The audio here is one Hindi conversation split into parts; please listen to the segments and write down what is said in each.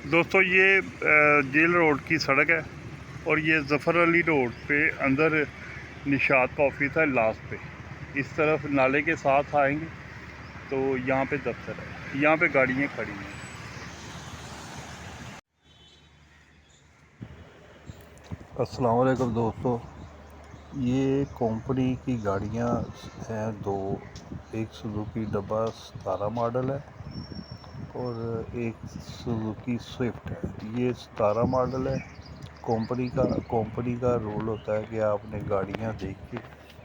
दोस्तों ये जेल रोड की सड़क है और ये ज़फ़र अली रोड पे अंदर निशात का ऑफिस है लास्ट पे। इस तरफ नाले के साथ आएंगे तो यहाँ पे दफ्तर है, यहाँ पे गाड़ियाँ खड़ी हैं। अस्सलाम वालेकुम दोस्तों, ये कंपनी की गाड़ियाँ हैं दो। एक सुजुकी डब्बा 17 मॉडल है और एक सुजुकी स्विफ्ट है। ये 17 मॉडल है। कंपनी का रूल होता है कि आपने गाड़ियां देख के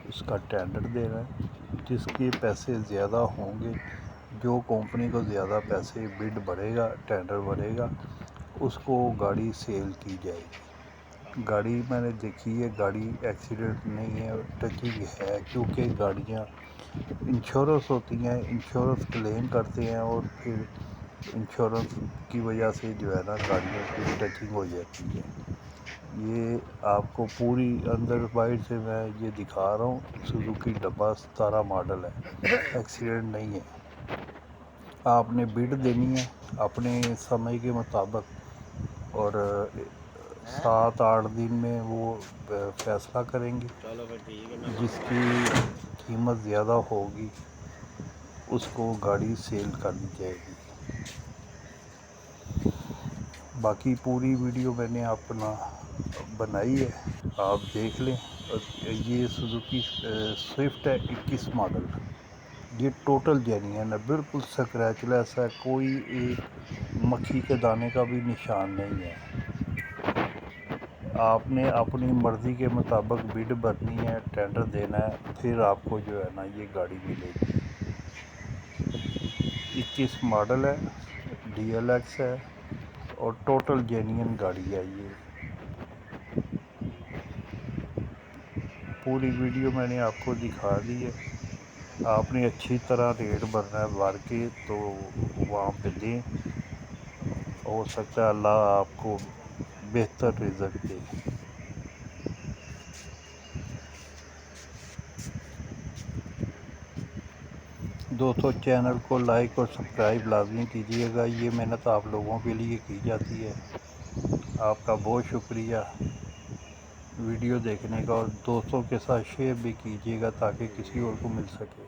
उसका टेंडर देना है। जिसके पैसे ज़्यादा होंगे, जो कंपनी को ज़्यादा पैसे बिड बढ़ेगा, टेंडर बढ़ेगा, उसको गाड़ी सेल की जाएगी। गाड़ी मैंने देखी है, गाड़ी एक्सीडेंट नहीं है, टचिंग है, क्योंकि गाड़ियाँ इंश्योरेंस होती हैं, इंश्योरेंस क्लेम करते हैं और फिर इंश्योरेंस की वजह से जो है ना गाड़ियों की टचिंग हो जाती है। ये आपको पूरी अंदर बाइट से मैं ये दिखा रहा हूँ। सुजुकी डब्बा 17 मॉडल है, एक्सीडेंट नहीं है। आपने बिड देनी है अपने समय के मुताबिक और 7-8 दिन में वो फैसला करेंगे। जिसकी कीमत ज़्यादा होगी उसको गाड़ी सेल कर दी जाएगी। बाकी पूरी वीडियो मैंने अपना बनाई है, आप देख लें। ये सुजुकी स्विफ्ट है 21 मॉडल। ये टोटल जेन्युइन है, बिल्कुल स्क्रैचलेस है, कोई एक मक्खी के दाने का भी निशान नहीं है। आपने अपनी मर्ज़ी के मुताबिक बिड भरनी है, टेंडर देना है, फिर आपको जो है ना ये गाड़ी मिलेगी। 21 मॉडल है, DLX है और टोटल जेन्युइन गाड़ी है ये। पूरी वीडियो मैंने आपको दिखा दी है। आपने अच्छी तरह रेट भरना है, भर के तो वहाँ पे दें। हो सकता है अल्लाह आपको बेहतर रिज़ल्ट दे। दोस्तों, चैनल को लाइक और सब्सक्राइब लाजमी कीजिएगा। ये मेहनत आप लोगों के लिए की जाती है। आपका बहुत शुक्रिया वीडियो देखने का, और दोस्तों के साथ शेयर भी कीजिएगा ताकि किसी और को मिल सके।